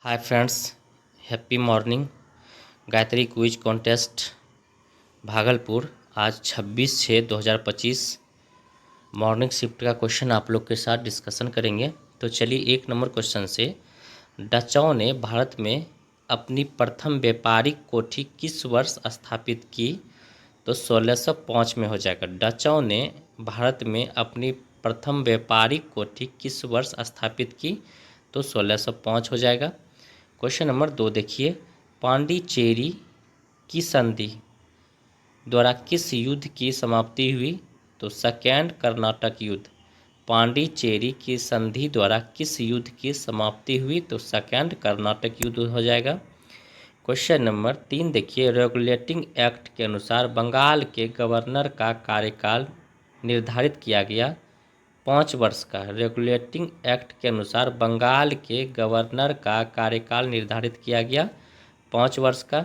Hi friends, happy morning. Gayatri quiz contest Bhagalpur आज 26/6/2025 morning shift का question आप लोग के साथ डिस्कशन करेंगे। तो चलिए 1 नंबर क्वेश्चन से, डचों ने भारत में अपनी प्रथम व्यापारिक कोठी किस वर्ष स्थापित की? तो 1605 में हो जाएगा। डचों ने भारत में अपनी प्रथम व्यापारिक कोठी किस वर्ष स्थापित की? तो 1605 हो जाएगा। क्वेश्चन नंबर 2 देखिए, पांडिचेरी की संधि द्वारा किस युद्ध की समाप्ति हुई? तो सेकेंड कर्नाटक युद्ध। पांडिचेरी की संधि द्वारा किस युद्ध की समाप्ति हुई? तो सेकेंड कर्नाटक युद्ध हो जाएगा। क्वेश्चन नंबर 3 देखिए, रेगुलेटिंग एक्ट के अनुसार बंगाल के गवर्नर का कार्यकाल निर्धारित किया गया 5 वर्ष का। रेगुलेटिंग एक्ट के अनुसार बंगाल के गवर्नर का कार्यकाल निर्धारित किया गया 5 वर्ष का।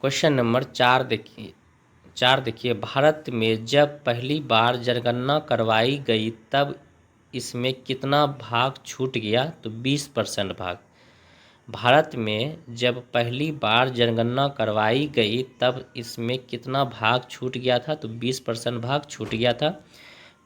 क्वेश्चन नंबर 4 देखिए, भारत में जब पहली बार जनगणना करवाई गई तब इसमें कितना भाग छूट गया? तो 20% भाग। भारत में जब पहली बार जनगणना करवाई गई तब इसमें कितना भाग छूट गया था? तो 20% भाग छूट गया था।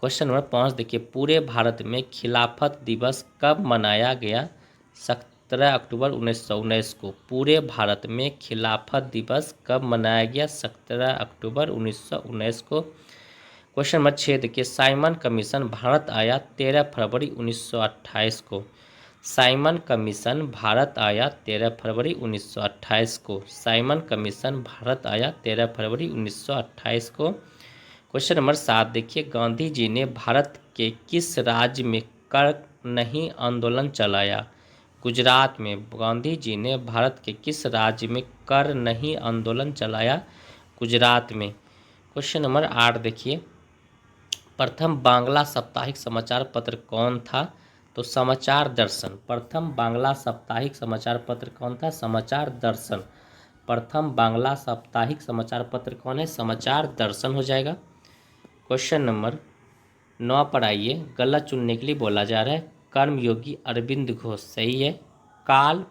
क्वेश्चन नंबर 5 देखिए, पूरे भारत में खिलाफत दिवस कब मनाया गया? 17 अक्टूबर 1919 को। पूरे भारत में खिलाफत दिवस कब मनाया गया? 17 अक्टूबर 1919 को। क्वेश्चन नंबर 6 देखिए, साइमन कमीशन भारत आया 13 फरवरी 1928 को। साइमन कमीशन भारत आया 13 फरवरी 1928 को। साइमन कमीशन भारत आया 13 फरवरी 1928 को। क्वेश्चन नंबर 7 देखिए, गांधी जी ने भारत के किस राज्य में कर नहीं आंदोलन चलाया? गुजरात में। गांधी जी ने भारत के किस राज्य में कर नहीं आंदोलन चलाया? गुजरात में। क्वेश्चन नंबर 8 देखिए, प्रथम बांग्ला साप्ताहिक समाचार पत्र कौन था? तो समाचार दर्शन। प्रथम बांग्ला साप्ताहिक समाचार पत्र कौन था? समाचार दर्शन। प्रथम बांग्ला साप्ताहिक समाचार पत्र कौन है? समाचार दर्शन हो जाएगा। क्वेश्चन नंबर 9 पर आइए, गलत चुनने के लिए बोला जा रहा है। कर्मयोगी अरविंद घोष सही है। काल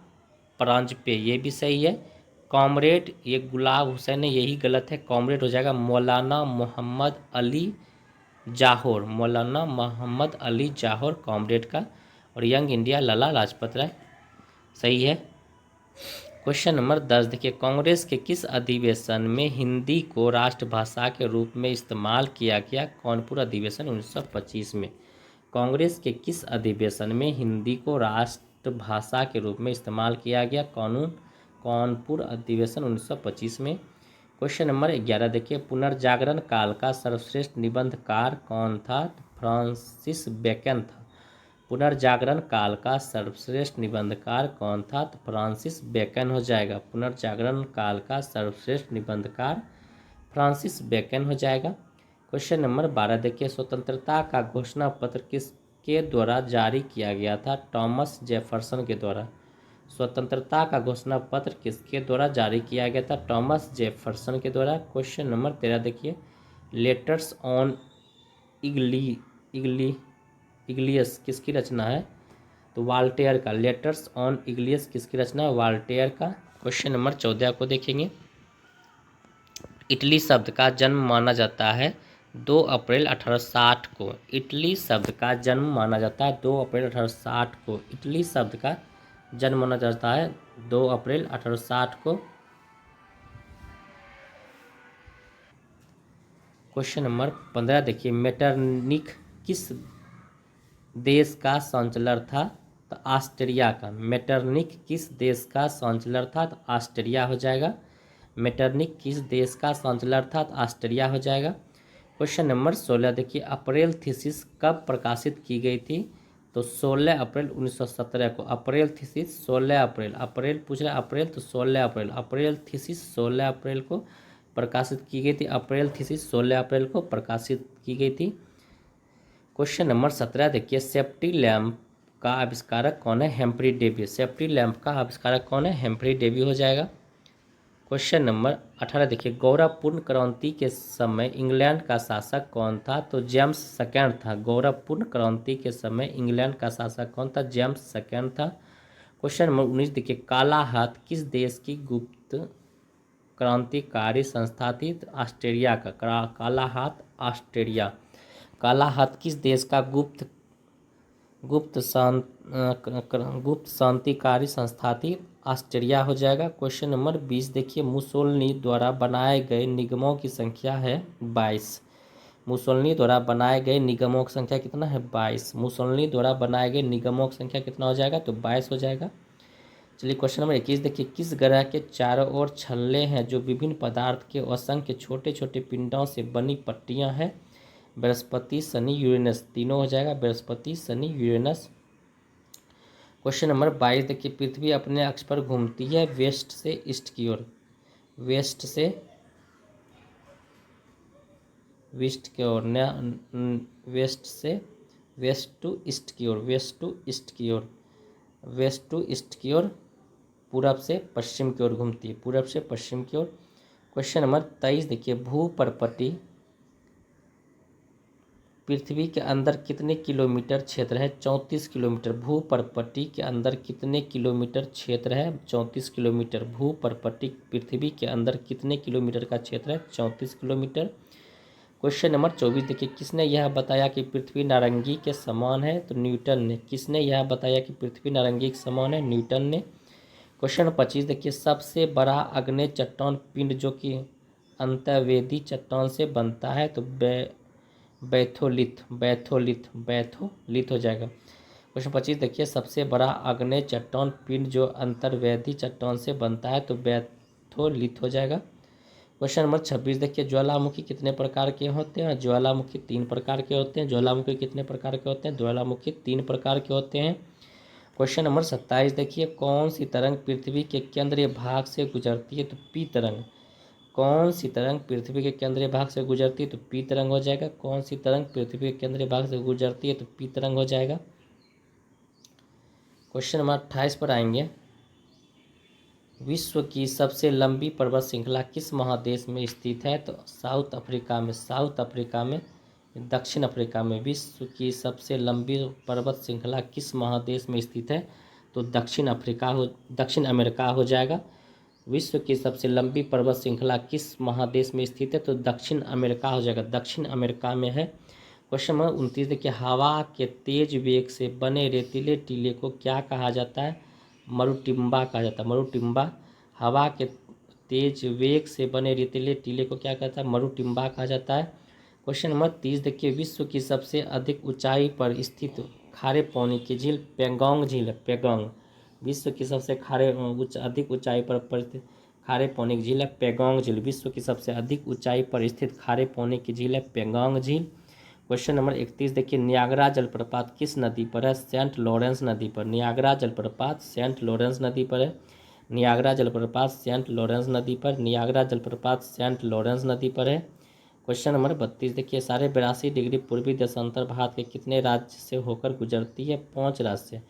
प्रांजपे ये भी सही है। कॉमरेड ये गुलाब हुसैन है, यही गलत है, कॉमरेड हो जाएगा। मौलाना मोहम्मद अली जाहोर, मौलाना मोहम्मद अली जाहोर कॉमरेड का। और यंग इंडिया लाला लाजपत राय सही है। क्वेश्चन नंबर 10 देखिए, कांग्रेस के किस अधिवेशन में हिंदी को राष्ट्रभाषा के रूप में इस्तेमाल किया गया? कानपुर अधिवेशन 1925 में। कांग्रेस के किस अधिवेशन में हिंदी को राष्ट्रभाषा के रूप में इस्तेमाल किया गया? कानपुर अधिवेशन 1925 में। क्वेश्चन नंबर 11 देखिए, पुनर्जागरण काल का सर्वश्रेष्ठ निबंधकार कौन था? फ्रांसिस बेकन था। पुनर्जागरण काल का सर्वश्रेष्ठ निबंधकार कौन था? तो फ्रांसिस बेकन हो जाएगा। पुनर्जागरण काल का सर्वश्रेष्ठ निबंधकार फ्रांसिस बेकन हो जाएगा। क्वेश्चन नंबर 12 देखिए, स्वतंत्रता का घोषणा पत्र किसके द्वारा जारी किया गया था? थॉमस जेफरसन के द्वारा। स्वतंत्रता का घोषणा पत्र किसके द्वारा जारी किया गया था? थॉमस जेफरसन के द्वारा। क्वेश्चन नंबर 13 देखिए, लेटर्स ऑन इग्लियस किसकी रचना है? तो वाल्टेयर का। लेटर्स ऑन इग्लियस किसकी रचना है? वाल्टेयर का। क्वेश्चन नंबर 14 को देखेंगे, इटली शब्द का जन्म माना जाता है 2 अप्रैल 1860 को। इटली शब्द का जन्म माना जाता है 2 अप्रैल 1860 को। इटली शब्द का जन्म माना जाता है 2 अप्रैल 1860 को। क्वेश्चन नंबर 15 देखिए, मेटरनिख किस देश का चांसलर था? तो ऑस्ट्रिया का। मेटरनिख किस देश का चांसलर था? तो ऑस्ट्रिया हो जाएगा। मेटरनिख किस देश का चांसलर था? तो ऑस्ट्रिया हो जाएगा। क्वेश्चन नंबर 16 देखिए, अप्रैल थीसिस कब प्रकाशित की गई थी? तो 16 अप्रैल 1917 को। अप्रैल थीसिस 16 अप्रैल, अप्रैल पूछ रहा है अप्रैल, तो 16 अप्रैल। अप्रैल थीसिस 16 अप्रैल को प्रकाशित की गई थी। अप्रैल थीसिस 16 अप्रैल को प्रकाशित की गई थी। क्वेश्चन नंबर 17 देखिए, सेफ्टी लैम्प का आविष्कारक कौन है? Humphrey Davy. सेफ्टी लैम्प का आविष्कारक कौन है? हेम्फ्री डेवी हो जाएगा। क्वेश्चन नंबर 18 देखिए, गौरवपूर्ण क्रांति के समय इंग्लैंड का शासक कौन था? तो जेम्स सेकेंड था। गौरवपूर्ण क्रांति के समय इंग्लैंड का शासक कौन था? जेम्स सेकेंड था। क्वेश्चन नंबर 19 देखिए, काला हाथ किस देश की गुप्त क्रांतिकारी संस्था थी? तो ऑस्ट्रेलिया का काला हाथ ऑस्ट्रेलिया। काला हाथ किस देश का गुप्त शांतिकारी संस्था थी? ऑस्ट्रेलिया हो जाएगा। क्वेश्चन नंबर 20 देखिए, मुसोलिनी द्वारा बनाए गए निगमों की संख्या है 22। मुसोलिनी द्वारा बनाए गए निगमों की संख्या कितना है? 22। मुसोलिनी द्वारा बनाए गए निगमों की संख्या कितना हो जाएगा? तो 22 हो जाएगा। चलिए क्वेश्चन नंबर 21 देखिए, किस ग्रह के चारों ओर छल्ले हैं जो विभिन्न पदार्थ के असंख्य छोटे छोटे पिंडों से बनी पट्टियां हैं? बृहस्पति, शनि, यूरेनस। तीनों हो जाएगा, Brihaspati, Shani, Uranus. Question number 22 देखिए, पृथ्वी अपने अक्ष पर घूमती है वेस्ट से ईस्ट की ओर। वेस्ट से वेस्ट की ओर, वेस्ट से वेस्ट टू ईस्ट की ओर, वेस्ट टू ईस्ट की ओर, वेस्ट टू ईस्ट की ओर, पूरब से पश्चिम की ओर घूमती है, पूरब से पश्चिम की ओर। क्वेश्चन नंबर 23 देखिए, भूपर्पटी पृथ्वी के अंदर कितने किलोमीटर क्षेत्र है? 34 किलोमीटर। भूपर्पटी के अंदर कितने किलोमीटर क्षेत्र है? 34 किलोमीटर। भूपर्पटी पृथ्वी के अंदर कितने किलोमीटर का क्षेत्र है? 34 किलोमीटर। क्वेश्चन नंबर 24 देखिए, किसने यह बताया कि पृथ्वी नारंगी के समान है? तो न्यूटन ने। किसने यह बताया कि पृथ्वी नारंगी के समान है? न्यूटन ने। क्वेश्चन 25 देखिए, सबसे बड़ा आग्नेय चट्टान पिंड जो कि अंतर्वेदी चट्टान से बनता है? तो बैथोलिथ, बैथोलिथ, बैथोलिथ हो जाएगा। क्वेश्चन 25 देखिए, सबसे बड़ा आग्नेय चट्टान पिंड जो अंतर्वेदी चट्टान से बनता है? तो बैथोलिथ हो जाएगा। क्वेश्चन नंबर 26 देखिए, ज्वालामुखी कितने प्रकार के होते हैं? ज्वालामुखी 3 प्रकार के होते हैं। ज्वालामुखी कितने प्रकार के होते हैं? ज्वालामुखी 3 प्रकार के होते हैं। क्वेश्चन नंबर 27 देखिए, कौन सी तरंग पृथ्वी के केंद्रीय भाग से गुजरती है? तो पी तरंग। कौन सी तरंग पृथ्वी के केंद्रीय भाग से गुजरती है? तो पी तरंग हो जाएगा। कौन सी तरंग पृथ्वी के केंद्रीय भाग से गुजरती है? तो पी तरंग हो जाएगा। क्वेश्चन नंबर 28 पर आएंगे, विश्व की सबसे लंबी पर्वत श्रृंखला किस महादेश में स्थित है? तो साउथ अफ्रीका में, साउथ अफ्रीका में, दक्षिण अफ्रीका में। विश्व की सबसे लंबी पर्वत श्रृंखला किस महादेश में स्थित है? तो दक्षिण अमेरिका हो जाएगा। विश्व की सबसे लंबी पर्वत श्रृंखला किस महादेश में स्थित है? तो दक्षिण अमेरिका हो जाएगा, दक्षिण अमेरिका में है। क्वेश्चन नंबर 29 देखिए, हवा के तेज वेग से बने रेतीले टीले को क्या कहा जाता है? मरुटिम्बा कहा जाता है, मरुटिम्बा। हवा के तेज वेग से बने रेतीले टीले को क्या कहता है? मरुटिम्बा कहा जाता है। क्वेश्चन नंबर 30 देखिए, विश्व की सबसे अधिक ऊंचाई पर स्थित खारे पानी की झील पेंगोंग झील है, पेंगोंग। विश्व की सबसे अधिक ऊंचाई पर स्थित खारे पानी की झील है पेंगोंग झील। विश्व की सबसे अधिक ऊंचाई पर स्थित खारे पानी की झील है पेंगोंग झील। क्वेश्चन नंबर 31 देखिए, नियाग्रा जलप्रपात किस नदी पर है? सेंट लॉरेंस नदी पर। नियाग्रा जलप्रपात सेंट लॉरेंस नदी पर है। नियाग्रा जलप्रपात सेंट लॉरेंस नदी पर, नियाग्रा जलप्रपात सेंट लॉरेंस नदी पर है। क्वेश्चन नंबर 32 देखिए, 82.5 डिग्री पूर्वी देशांतर भारत के कितने राज्य से होकर गुजरती है? 5 राज्य से।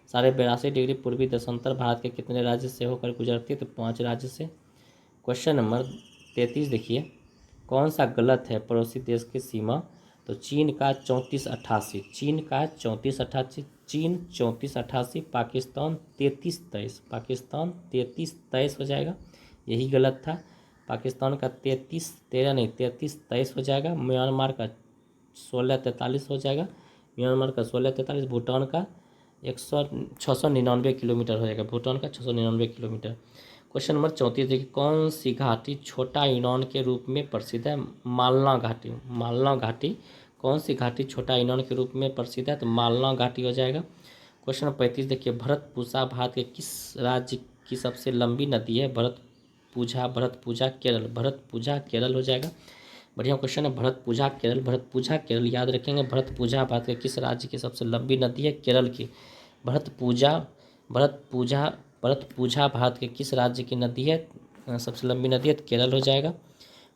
82.5 डिग्री पूर्वी देशांतर भारत के कितने राज्य से होकर गुजरती है? तो 5 राज्य से। क्वेश्चन नंबर 33 देखिए, कौन सा गलत है पड़ोसी देश की सीमा? तो चीन का 3488, चीन का 3488, चीन 3488, पाकिस्तान 3323, पाकिस्तान 3323 हो जाएगा, यही गलत था। पाकिस्तान का 3323 हो जाएगा। म्यांमार का 1643 हो जाएगा, म्यांमार का 1643। भूटान का 699 किलोमीटर हो जाएगा, भूटान का 699 किलोमीटर। क्वेश्चन नंबर 34 देखिए, कौन सी घाटी छोटा यूनान के रूप में प्रसिद्ध है? मालना घाटी, मालना घाटी। कौन सी घाटी छोटा यूनान के रूप में प्रसिद्ध है? तो मालना घाटी हो जाएगा। क्वेश्चन नंबर 35 देखिए, भरतपुषा भारत के किस राज्य की सबसे लंबी नदी है? भरतपुषा केरल, भरतपुषा केरल हो जाएगा। बढ़िया क्वेश्चन है, भरतपुषा केरल, भरतपुषा केरल याद रखेंगे। भरतपुषा भारत के किस राज्य की सबसे लंबी नदी है? केरल की। भरतपुषा भरतपुषा भरतपुषा भारत के किस राज्य की नदी है? सबसे लंबी नदी है, तो केरल हो जाएगा।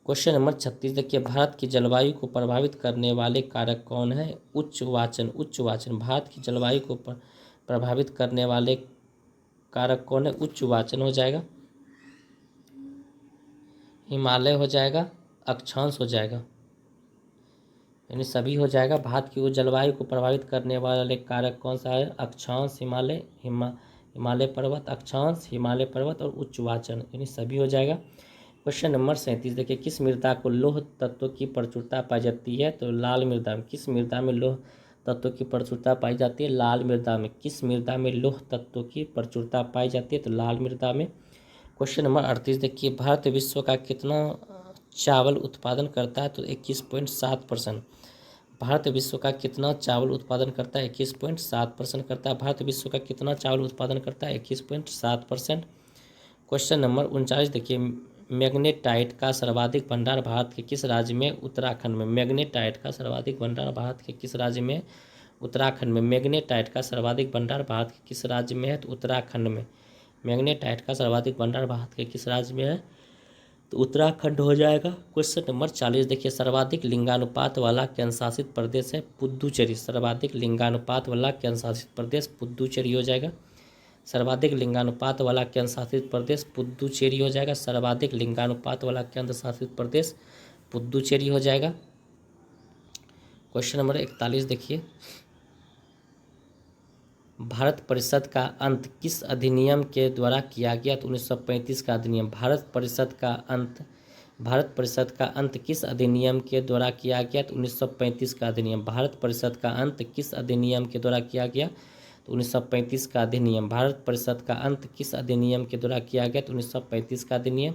क्वेश्चन नंबर 36 देखिए, भारत की जलवायु को प्रभावित करने वाले कारक कौन है? उच्च वाचन, उच्च वाचन। भारत की जलवायु को प्रभावित करने वाले कारक कौन है? उच्च वाचन हो जाएगा। हिमालय हो जाएगा, अक्षांश हो जाएगा, यानी सभी हो जाएगा। भारत की जलवायु को प्रभावित करने वाले कारक कौन सा है? अक्षांश, हिमालय पर्वत, अक्षांश, हिमालय पर्वत और उच्चवाचन, यानी सभी हो जाएगा। क्वेश्चन नंबर 37 देखिए, किस मृदा को लौह तत्व की प्रचुरता पाई जाती है? तो लाल मृदा में। किस मृदा में लौह तत्व की प्रचुरता पाई जाती है? लाल मृदा में। किस मृदा में लौह तत्व की प्रचुरता पाई जाती है? तो लाल मृदा में। क्वेश्चन नंबर 38 देखिए, भारत विश्व का कितना चावल उत्पादन करता है? तो 21.7%। भारत विश्व का कितना चावल उत्पादन करता है? 21.7% करता है। भारत विश्व का कितना चावल उत्पादन करता है? 21.7%। क्वेश्चन नंबर 39 देखिए, मैग्नेटाइट का सर्वाधिक भंडार भारत के किस राज्य में? उत्तराखंड में। मैग्नेटाइट का सर्वाधिक भंडार भारत के किस राज्य में? उत्तराखंड में। मैग्नेटाइट का सर्वाधिक भंडार भारत के किस राज्य में है? तो उत्तराखंड में। मैग्नेटाइट का सर्वाधिक भंडार भारत के किस राज्य में है? तो उत्तराखंड हो जाएगा। क्वेश्चन नंबर 40 देखिए, सर्वाधिक लिंगानुपात वाला केंद्र शासित प्रदेश है? पुद्दुचेरी। सर्वाधिक लिंगानुपात वाला केंद्र शासित प्रदेश पुद्दुचेरी हो जाएगा। सर्वाधिक लिंगानुपात वाला केंद्र शासित प्रदेश पुद्दुचेरी हो जाएगा। सर्वाधिक लिंगानुपात वाला केंद्र शासित प्रदेश पुद्दुचेरी हो जाएगा। क्वेश्चन नंबर 41 देखिए, भारत परिषद का अंत किस अधिनियम के द्वारा किया गया? तो 1935 का अधिनियम। भारत परिषद का अंत किस अधिनियम के द्वारा किया गया? तो 1935 का अधिनियम। भारत परिषद का अंत किस अधिनियम के द्वारा किया गया? तो 1935 का अधिनियम। भारत परिषद का अंत किस अधिनियम के द्वारा किया गया? तो 1935 का अधिनियम।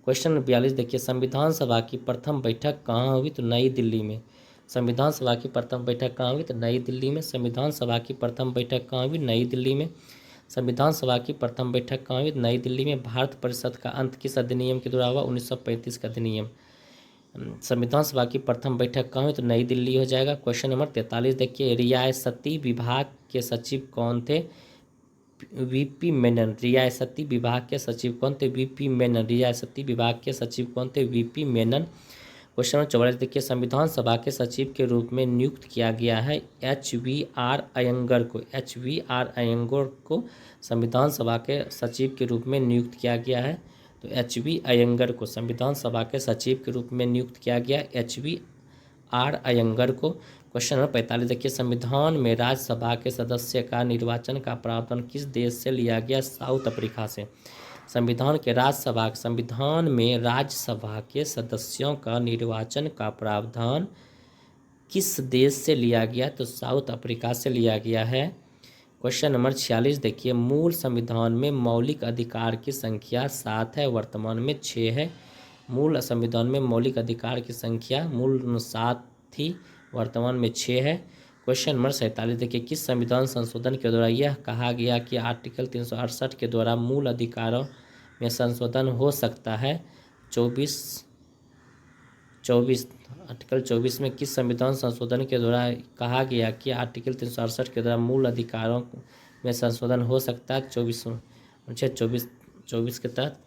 क्वेश्चन 42 देखिए, संविधान सभा की प्रथम बैठक कहाँ हुई? तो नई दिल्ली में। संविधान सभा की प्रथम बैठक कहाँ हुई? तो नई दिल्ली में। संविधान सभा की प्रथम बैठक कहाँ हुई? नई दिल्ली में। संविधान सभा की प्रथम बैठक कहाँ हुई? नई दिल्ली में। भारत परिषद का अंत किस अधिनियम के द्वारा हुआ? 1935 का अधिनियम। संविधान सभा की प्रथम बैठक कहाँ हुई? तो नई दिल्ली हो जाएगा। क्वेश्चन नंबर 43 देखिए, रियासती विभाग के सचिव कौन थे? वीपी मेनन। रियासती विभाग के सचिव कौन थे? वीपी मेनन। रियासती विभाग के सचिव कौन थे? वीपी मेनन। क्वेश्चन नंबर 44 देखिए, संविधान सभा के सचिव के रूप में नियुक्त किया गया है HVR अयंगर को। HVR अयंगर को संविधान सभा के सचिव के रूप में नियुक्त किया गया है। तो HV अयंगर को संविधान सभा के सचिव के रूप में नियुक्त किया गया HVR अयंगर को। क्वेश्चन नंबर 45 देखिए, संविधान में राज्यसभा के सदस्य का निर्वाचन का प्रावधान किस देश से लिया गया? साउथ अफ्रीका से। संविधान में राज्यसभा के सदस्यों का निर्वाचन का प्रावधान किस देश से लिया गया? तो साउथ अफ्रीका से लिया गया है। क्वेश्चन नंबर 46 देखिए, मूल संविधान में मौलिक अधिकार की संख्या 7 है, वर्तमान में 6 है। मूल संविधान में मौलिक अधिकार की संख्या मूल 7 थी, वर्तमान में 6 है। क्वेश्चन नंबर 47 देखिए, किस संविधान संशोधन के द्वारा यह कहा गया कि आर्टिकल 368 के द्वारा मूल अधिकारों में संशोधन हो सकता है? 24 आर्टिकल 24 में किस संविधान संशोधन के द्वारा कहा गया कि आर्टिकल 368 के द्वारा मूल अधिकारों में संशोधन हो सकता है? 24 के तहत।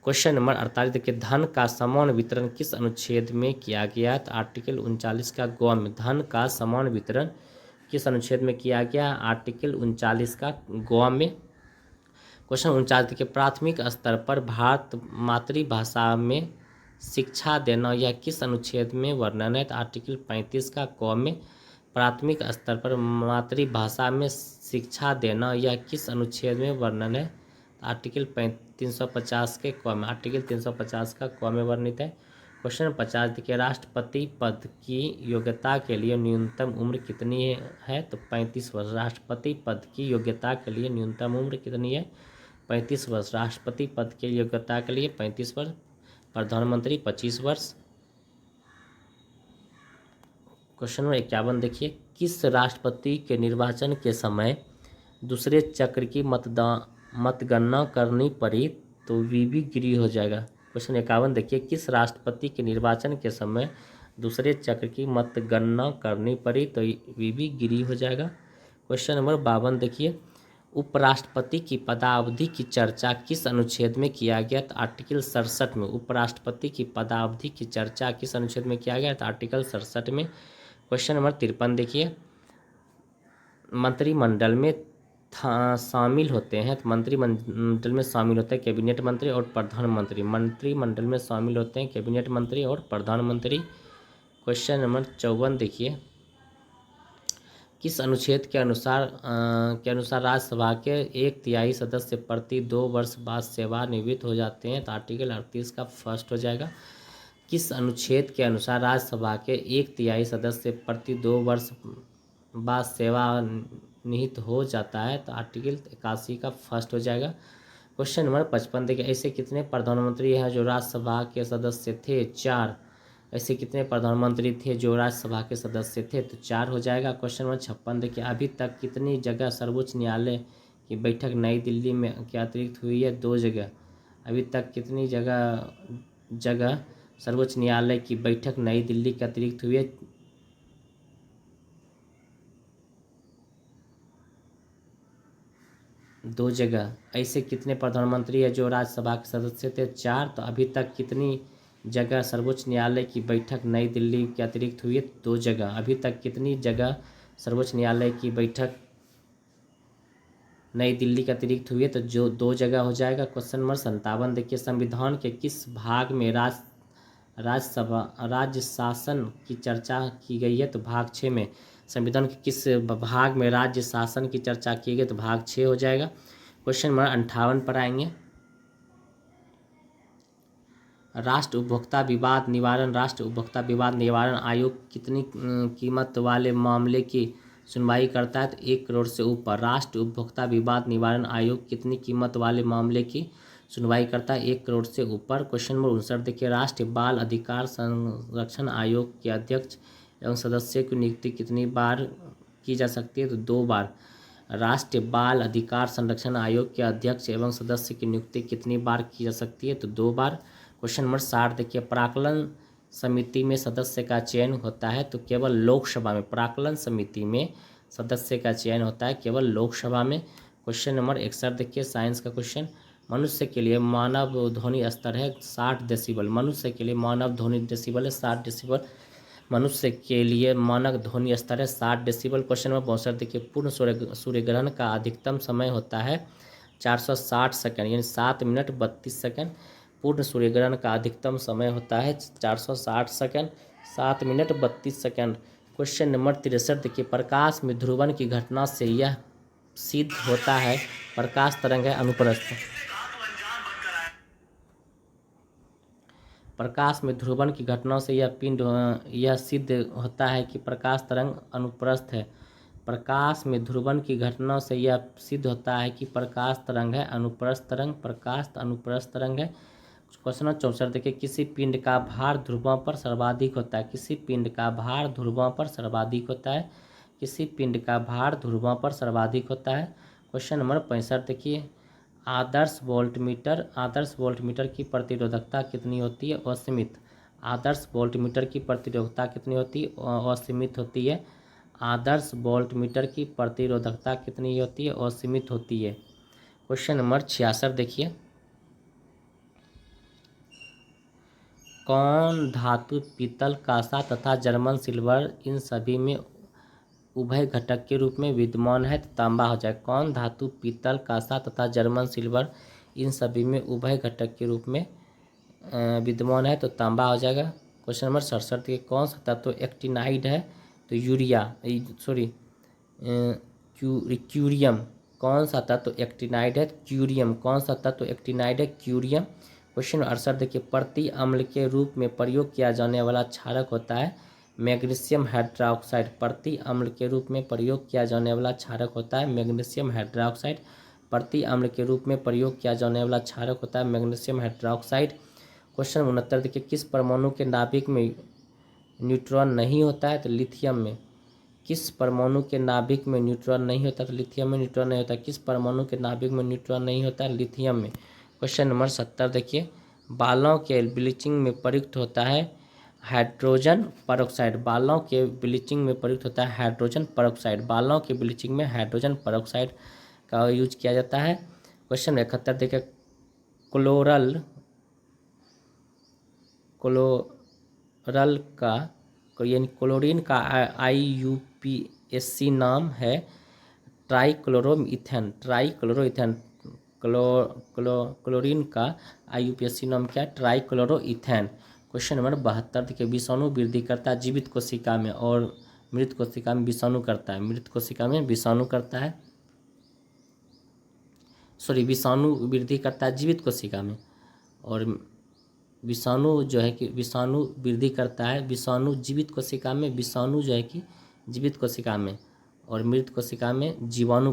क्वेश्चन नंबर 48 देखिए, धन का समान वितरण किस अनुच्छेद में किया गया? तो आर्टिकल 39 का ग में। धन का समान वितरण किस अनुच्छेद में किया गया? आर्टिकल 39 का ग में। क्वेश्चन 49 देखिए, प्राथमिक स्तर पर भारत मातृभाषा में शिक्षा देना यह किस अनुच्छेद में वर्णन है? तो आर्टिकल 35 का क में। प्राथमिक स्तर पर मातृभाषा में शिक्षा देना यह किस अनुच्छेद में वर्णन है? आर्टिकल 350 के क में। आर्टिकल 350 का क में वर्णित है। क्वेश्चन 50 देखिए, राष्ट्रपति पद की योग्यता के लिए न्यूनतम उम्र कितनी है? तो 35 वर्ष। राष्ट्रपति पद की योग्यता के लिए न्यूनतम उम्र कितनी है? 35 वर्ष। राष्ट्रपति पद के योग्यता के लिए 35 वर्ष। प्रधानमंत्री 25 वर्ष। क्वेश्चन नंबर 51 देखिए, किस राष्ट्रपति के निर्वाचन के समय दूसरे चक्र की मतगणना करनी पड़ी? तो वीवी गिरी हो जाएगा। क्वेश्चन 51 देखिए, किस राष्ट्रपति के निर्वाचन के समय दूसरे चक्र की मतगणना करनी पड़ी? तो वीवी गिरी हो जाएगा। क्वेश्चन नंबर 52 देखिए, उपराष्ट्रपति की पदावधि की चर्चा किस अनुच्छेद में किया गया? तो आर्टिकल 67 में। उपराष्ट्रपति की पदावधि की चर्चा किस अनुच्छेद में किया गया? तो आर्टिकल 67 में। क्वेश्चन नंबर 53 देखिए, मंत्रिमंडल में शामिल होते हैं। तो मंत्रिमंडल में शामिल होते हैं कैबिनेट मंत्री और प्रधानमंत्री। मंत्रिमंडल में शामिल होते हैं कैबिनेट मंत्री और प्रधानमंत्री। क्वेश्चन नंबर 54 देखिए, किस अनुच्छेद के अनुसार राज्यसभा के 1/3 सदस्य प्रति 2 वर्ष बाद सेवानिवृत्त हो जाते हैं? तो आर्टिकल 38 का फर्स्ट हो जाएगा। किस अनुच्छेद के अनुसार राज्यसभा के 1/3 सदस्य प्रति 2 वर्ष बाद सेवानिवृत्त हो जाता है? तो आर्टिकल 81 का फर्स्ट हो जाएगा। क्वेश्चन नंबर 55 देखिए, ऐसे कितने प्रधानमंत्री हैं जो राज्यसभा के सदस्य थे? 4। ऐसे कितने प्रधानमंत्री थे जो राज्यसभा के सदस्य थे? तो 4 हो जाएगा। क्वेश्चन नंबर 56 देखिए, अभी तक कितनी जगह सर्वोच्च न्यायालय की बैठक नई दिल्ली में के अतिरिक्त हुई है? 2 जगह। अभी तक कितनी जगह सर्वोच्च न्यायालय की बैठक नई दिल्ली के अतिरिक्त हुई है? 2 जगह। ऐसे कितने प्रधानमंत्री है जो राज्यसभा के सदस्य थे? 4। तो अभी तक कितनी जगह सर्वोच्च न्यायालय की बैठक नई दिल्ली के अतिरिक्त हुई है? 2 जगह। अभी तक कितनी जगह सर्वोच्च न्यायालय की बैठक नई दिल्ली के अतिरिक्त हुई है? तो जो 2 जगह हो जाएगा। क्वेश्चन नंबर 57 देखिए, संविधान के किस भाग में राज्य शासन की चर्चा की गई है? तो भाग 6 में। संविधान के किस भाग में राज्य शासन की चर्चा की गई? तो भाग 6 हो जाएगा। क्वेश्चन नंबर 58 पर आएंगे, राष्ट्रीय उपभोक्ता विवाद निवारण आयोग कितनी कीमत वाले मामले की सुनवाई करता है? तो 1 करोड़ से ऊपर। राष्ट्रीय उपभोक्ता विवाद निवारण आयोग कितनी कीमत वाले मामले की सुनवाई करता है? 1 करोड़ से ऊपर। क्वेश्चन नंबर 59 देखिए, राष्ट्रीय बाल अधिकार संरक्षण आयोग के अध्यक्ष एवं सदस्य की नियुक्ति कितनी बार की जा सकती है? तो 2 बार। राष्ट्रीय बाल अधिकार संरक्षण आयोग के अध्यक्ष एवं सदस्य की नियुक्ति कितनी बार की जा सकती है? तो 2 बार। क्वेश्चन नंबर 60 देखिए, प्राक्कलन समिति में सदस्य का चयन होता है तो केवल लोकसभा में। प्राक्कलन समिति में सदस्य का चयन होता है केवल लोकसभा में। क्वेश्चन नंबर 61 देखिए, साइंस का क्वेश्चन, मनुष्य के लिए मानव ध्वनि स्तर है 60 डेसिबल। मनुष्य के लिए मानव ध्वनि डेसिबल है 60 डेसिबल। मनुष्य के लिए मानक ध्वनि स्तर है 60 डेसिबल। क्वेश्चन नंबर 62 देखिए, पूर्ण सूर्य ग्रहण का अधिकतम समय होता है 460 सेकंड, यानी 7 मिनट 32 सेकंड। पूर्ण सूर्य ग्रहण का अधिकतम समय होता है 460 second, 7 minute 32 second. Question number 63 देखिए, प्रकाश में ध्रुवन की घटना से यह सिद्ध होता है, प्रकाश तरंग है अनुप्रस्थ। प्रकाश में ध्रुवन की घटना से यह सिद्ध होता है कि प्रकाश तरंग अनुप्रस्थ है। प्रकाश में ध्रुवन की घटना से यह सिद्ध होता है कि प्रकाश तरंग है अनुप्रस्थ तरंग, प्रकाश अनुप्रस्थ तरंग है। क्वेश्चन नंबर 64 देखिए, किसी पिंड का भार ध्रुवों पर सर्वाधिक होता है? किसी पिंड का भार ध्रुवों पर सर्वाधिक होता है? किसी पिंड का भार ध्रुवों पर सर्वाधिक होता है? क्वेश्चन नंबर 65 देखिए, आदर्श वोल्टमीटर की प्रतिरोधकता कितनी होती है? असीमित। आदर्श वोल्टमीटर की प्रतिरोधकता कितनी होती है? असीमित होती है। आदर्श वोल्टमीटर की प्रतिरोधकता कितनी होती है? असीमित होती है। क्वेश्चन नंबर 66 देखिए, कौन धातु पीतल कांसा तथा जर्मन सिल्वर इन सभी में उभय घटक के रूप में विद्यमान है? तो तांबा हो जाए। कौन धातु पीतल कांसा तथा जर्मन सिल्वर इन सभी में उभय घटक के रूप में विद्यमान है? तो तांबा हो जाएगा। क्वेश्चन नंबर 67 के, कौन सा तत्व एक्टिनाइड है? तो क्यूरियम। कौन सा तत्व एक्टिनाइड है? क्यूरियम। कौन सा तत्व एक्टिनाइड है? क्यूरियम। क्वेश्चन 68 देखिए, प्रति अम्ल के रूप में प्रयोग किया जाने वाला क्षारक होता है मैग्नीशियम हाइड्रोक्साइड। प्रति अम्ल के रूप में प्रयोग किया जाने वाला क्षारक होता है मैग्नीशियम हाइड्रोक्साइड। प्रति अम्ल के रूप में प्रयोग किया जाने वाला क्षारक होता है मैग्नीशियम हाइड्रोक्साइड। क्वेश्चन 69 देखिए, किस परमाणु के नाभिक में न्यूट्रॉन नहीं होता है? तो लिथियम में। किस परमाणु के नाभिक में न्यूट्रॉन नहीं होता? तो लिथियम में न्यूट्रॉन नहीं होता। किस परमाणु के नाभिक में न्यूट्रॉन नहीं होता है? लिथियम में। क्वेश्चन नंबर 70 देखिए, बालों के ब्लीचिंग में प्रयुक्त होता है हाइड्रोजन परऑक्साइड। बालों के ब्लीचिंग में प्रयुक्त होता है हाइड्रोजन परऑक्साइड। बालों के ब्लीचिंग में हाइड्रोजन परऑक्साइड का यूज किया जाता है। क्वेश्चन 71 देखिए, क्लोरल का यानी क्लोरीन का IUPAC नाम है ट्राइक्लोरोइथेन। क्लोरीन का IUPAC नाम क्या है? ट्राइक्लोरोइथेन। क्वेश्चन नंबर 72 देखिए, विषाणु वृद्धि करता है जीवित कोशिका में और मृत कोशिका में विषाणु करता है, मृत कोशिका में विषाणु करता है, विषाणु वृद्धि करता है जीवित कोशिका में, और विषाणु जो है कि विषाणु वृद्धि करता है, विषाणु जीवित कोशिका में, विषाणु जो है कि जीवित कोशिका में, और मृत कोशिका में जीवाणु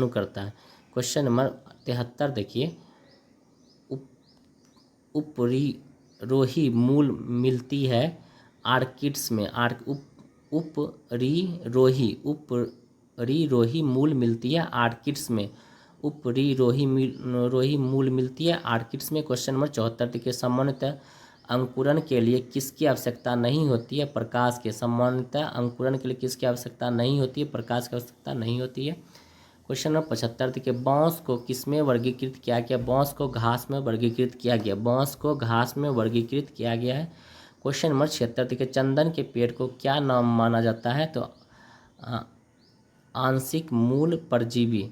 करता है। क्वेश्चन नंबर 73 देखिए, उपरिरोही मूल मिलती है आर्किड्स में, उपरिरोही मूल मिलती है आर्किड्स में, रोही मूल मिलती है आर्किड्स में। क्वेश्चन नंबर 74 देखिए, सामान्यतः अंकुरण के लिए किसकी आवश्यकता नहीं होती है? प्रकाश के। सामान्यतः अंकुरण के लिए किसकी आवश्यकता नहीं होती है? प्रकाश की आवश्यकता नहीं होती है। क्वेश्चन नंबर 75 देखिए, बांस को किसमें वर्गीकृत किया गया? बांस को घास में वर्गीकृत किया गया, बांस को घास में वर्गीकृत किया गया है। क्वेश्चन नंबर 76 देखिए, चंदन के पेड़ को क्या नाम माना जाता है? तो आंशिक मूल परजीवी,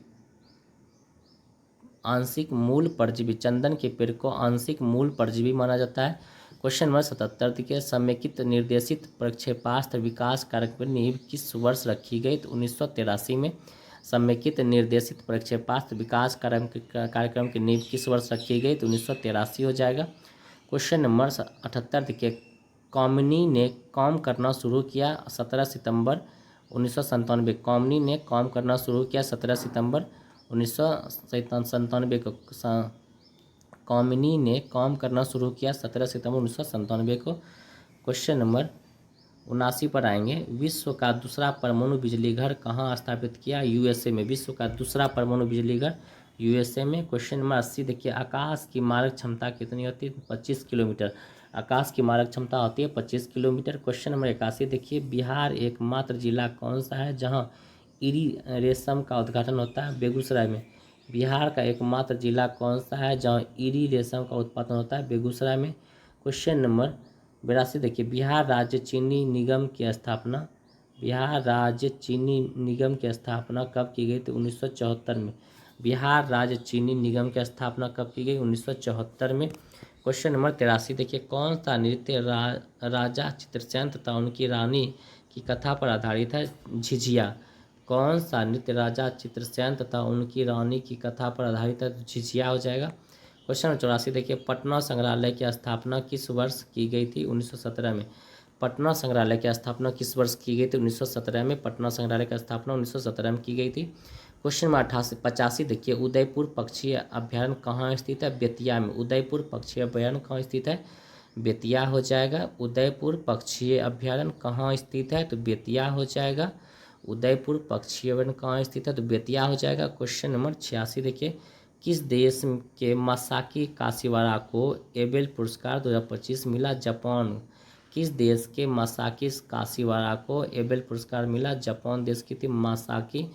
आंशिक मूल परजीवी, चंदन के पेड़ को आंशिक मूल परजीवी माना जाता है। क्वेश्चन नंबर 77 देखिए, समेकित निर्देशित प्रक्षेपास्त्र विकास कार्यक्रम की नींव किस वर्ष रखी गई? तो 1983 में समेकित निर्देशित प्रक्षेपास्त्र विकास कार्यक्रम की नींव किस वर्ष रखी गई? तो 1983 हो जाएगा। क्वेश्चन नंबर 78 देखिए, कॉमिनी ने काम करना शुरू किया 17 सितंबर 1997। कॉमिनी ने काम करना शुरू किया 17 सितंबर 1997 को। कॉमिनी ने काम करना शुरू किया 17 सितंबर 1997 को। क्वेश्चन नंबर 79 पर आएंगे, विश्व का दूसरा परमाणु बिजली घर कहाँ स्थापित किया? यूएसए में। विश्व का दूसरा परमाणु बिजली घर यूएसए में। क्वेश्चन नंबर 80 देखिए, आकाश की मारक क्षमता कितनी होती है? 25 किलोमीटर। आकाश की मारक क्षमता होती है 25 किलोमीटर। क्वेश्चन नंबर 81 देखिए, बिहार एकमात्र जिला कौन सा है जहाँ इरी रेशम का उत्पादन होता है? बेगूसराय में। बिहार का एकमात्र जिला कौन सा है जहाँ इरी रेशम का उत्पादन होता है? बेगूसराय में। क्वेश्चन नंबर 82 देखिए, बिहार राज्य चीनी निगम की स्थापना, बिहार राज्य चीनी निगम की स्थापना कब की गई? तो 1974 में। बिहार राज्य चीनी निगम की स्थापना कब की गई? 1974 में। क्वेश्चन नंबर 83 देखिए, कौन सा नृत्य राजा चित्रसेन तथा उनकी रानी की कथा पर आधारित है? झिझिया। कौन सा नृत्य राजा चित्रसेन तथा उनकी रानी की कथा पर आधारित है? तो झिझिया हो जाएगा। क्वेश्चन नंबर 84 देखिए, पटना संग्रहालय की स्थापना किस वर्ष की गई थी? 1917 में। पटना संग्रहालय की स्थापना किस वर्ष की गई थी? 1917 में। पटना संग्रहालय की स्थापना 1917 में की गई थी। क्वेश्चन नंबर 85 देखिए, उदयपुर पक्षी अभ्यारण्य कहाँ स्थित है? बेतिया में। उदयपुर पक्षी अभ्यारण्य कहाँ स्थित है? बेतिया हो जाएगा। उदयपुर पक्षी अभ्यारण्य कहाँ स्थित है? तो बेतिया हो जाएगा। उदयपुर पक्षी अभ्यारण्य कहाँ स्थित है? तो बेतिया हो जाएगा। क्वेश्चन नंबर 86 देखिए, किस देश के मासाकी काशिवारा को एबेल पुरस्कार 2025 मिला? जापान। किस देश के मासाकी काशिवारा को एबेल पुरस्कार मिला? जापान देश की थी मासाकी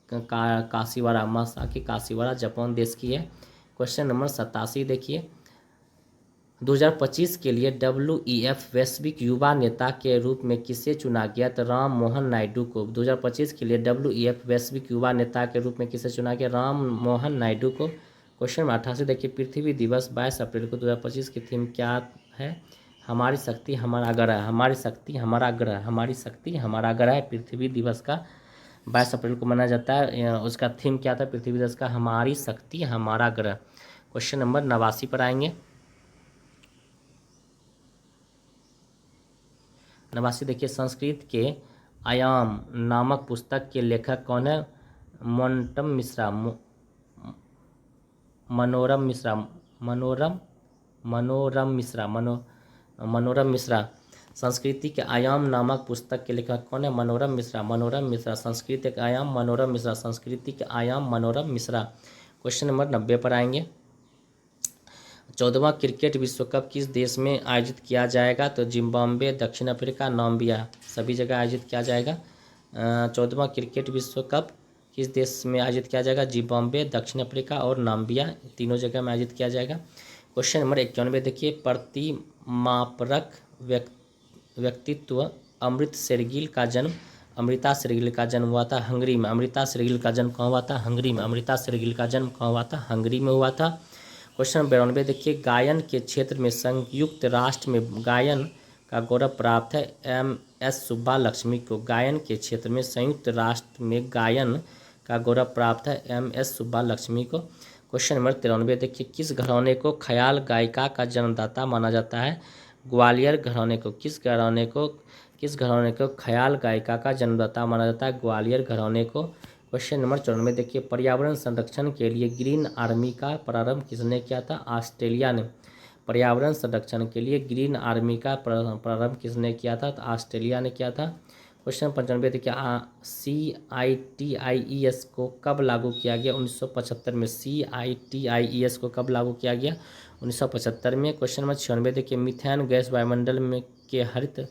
काशिवारा, मासाकी काशिवारा जापान देश की है। क्वेश्चन नंबर 87 देखिए, 2025 के लिए WEF वैश्विक युवा नेता के रूप में किसे चुना गया? तो राम मोहन नायडू को। 2025 के लिए WEF वैश्विक युवा नेता के रूप में किसे चुना गया? राम मोहन नायडू को। क्वेश्चन नंबर 88 देखिए, पृथ्वी दिवस 22 अप्रैल को 2025 की थीम क्या है? हमारी शक्ति हमारा ग्रह, हमारी शक्ति हमारा ग्रह, हमारी शक्ति हमारा ग्रह पृथ्वी दिवस का 22 अप्रैल को मनाया जाता है। उसका थीम क्या था पृथ्वी दिवस का? हमारी शक्ति हमारा ग्रह। क्वेश्चन नंबर 89 पर आएंगे। 89 देखिए, संस्कृत के आयाम नामक पुस्तक के लेखक कौन है? मोंटम मिश्रा, मनोरम मिश्रा, मनोरम मिश्रा। संस्कृति के आयाम नामक पुस्तक के लेखक कौन है? मनोरम मिश्रा। संस्कृति के आयाम मनोरम मिश्रा, संस्कृति के आयाम मनोरम मिश्रा। क्वेश्चन नंबर 90 पर आएंगे। 14वां क्रिकेट विश्व कप किस देश में आयोजित किया जाएगा? तो जिम्बाब्वे, दक्षिण अफ्रीका, नाम्बिया, सभी जगह आयोजित किया जाएगा। 14वां क्रिकेट विश्व कप किस देश में आयोजित किया जाएगा? जिम्बाब्वे, दक्षिण अफ्रीका और नाम्बिया, तीनों जगह में आयोजित किया जाएगा। क्वेश्चन नंबर 91 देखिए, प्रतिमापरक व्यक्तित्व अमृता शेरगिल का जन्म हुआ था हंगरी में। अमृता शेरगिल का जन्म कहाँ हुआ था? हंगरी में। अमृता शेरगिल का जन्म कहाँ हुआ था? हंगरी में हुआ था। क्वेश्चन नंबर 92 देखिए, गायन के क्षेत्र में संयुक्त राष्ट्र में गायन का गौरव प्राप्त है? एम.एस. सुब्बा लक्ष्मी को। गायन के क्षेत्र में संयुक्त राष्ट्र में गायन का गौरव प्राप्त है? एम.एस. सुब्बा लक्ष्मी को। क्वेश्चन नंबर 93 देखिए, किस घराने को ख्याल गायिका का जन्मदाता माना जाता है? ग्वालियर घराने को। किस घराने को ख्याल गायिका का जन्मदाता माना जाता है? ग्वालियर घराने को। क्वेश्चन नंबर 94 देखिए, पर्यावरण संरक्षण के लिए ग्रीन आर्मी का प्रारंभ किसने किया था? ऑस्ट्रेलिया ने। पर्यावरण संरक्षण के लिए ग्रीन आर्मी का प्रारंभ किसने किया था? तो ऑस्ट्रेलिया ने किया था। क्वेश्चन 95 देखिए, CITIES को कब लागू किया गया? 1975 में। CITIES को कब लागू किया गया? 1975 में। क्वेश्चन नंबर 96 देखिए, मीथेन गैस वायुमंडल में के हरित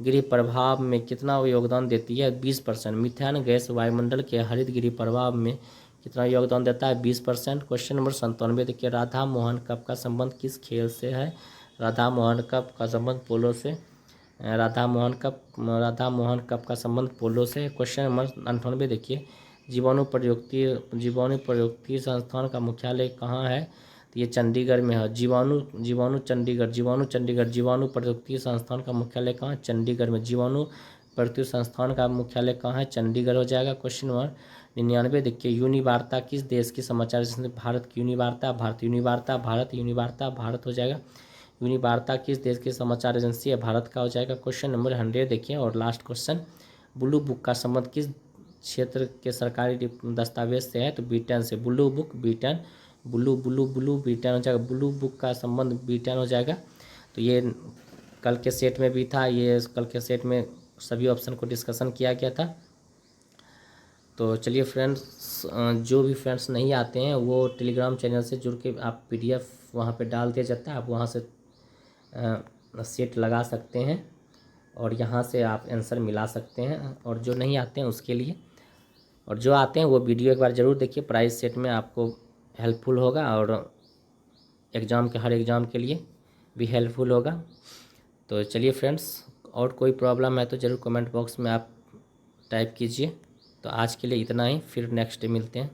गृह प्रभाव में कितना योगदान देती है? 20%। मीथेन गैस वायुमंडल के हरित गृह प्रभाव में कितना योगदान देता है? 20%। क्वेश्चन नंबर 97 देखिए, राधा मोहन कप का संबंध किस खेल से है? राधा मोहन कप का संबंध पोलो से। राधा मोहन कप का संबंध पोलो से। क्वेश्चन नंबर 98 देखिए, जीवाणु प्रौद्योगिकी संस्थान का मुख्यालय कहाँ है? तो ये चंडीगढ़ में है। जीवाणु प्रौद्योगिकी संस्थान का मुख्यालय कहाँ है? चंडीगढ़ में। जीवाणु प्रौद्योगिकी संस्थान का मुख्यालय कहाँ है? चंडीगढ़ हो जाएगा। क्वेश्चन नंबर 99 देखिए, यूनिवार्ता किस देश की समाचार एजेंसी? भारत की यूनिवार्ता, भारत हो जाएगा। यूनिवार्ता किस देश की समाचार एजेंसी है? भारत का हो जाएगा। क्वेश्चन नंबर 100 देखिए और लास्ट क्वेश्चन, ब्लू बुक का संबंध किस क्षेत्र के सरकारी दस्तावेज से है? तो ब्रिटेन से। ब्लू बुक ब्रिटेन, ब्रिटेन हो जाएगा। ब्लू बुक का संबंध ब्रिटेन हो जाएगा। तो ये कल के सेट में भी था, ये कल के सेट में सभी ऑप्शन को डिस्कशन किया गया था। तो चलिए फ्रेंड्स, जो भी फ्रेंड्स नहीं आते हैं वो टेलीग्राम चैनल से जुड़ के आप PDF वहाँ पे डाल दिया जाता है, आप वहाँ से सेट लगा सकते हैं और यहाँ से आप आंसर मिला सकते हैं। और जो नहीं आते हैं उसके लिए, और जो आते हैं वो वीडियो एक बार ज़रूर देखिए, प्राइस सेट में आपको हेल्पफुल होगा और हर एग्ज़ाम के लिए भी हेल्पफुल होगा। तो चलिए फ्रेंड्स, और कोई प्रॉब्लम है तो ज़रूर कमेंट बॉक्स में आप टाइप कीजिए। तो आज के लिए इतना ही, फिर नेक्स्ट डे मिलते हैं।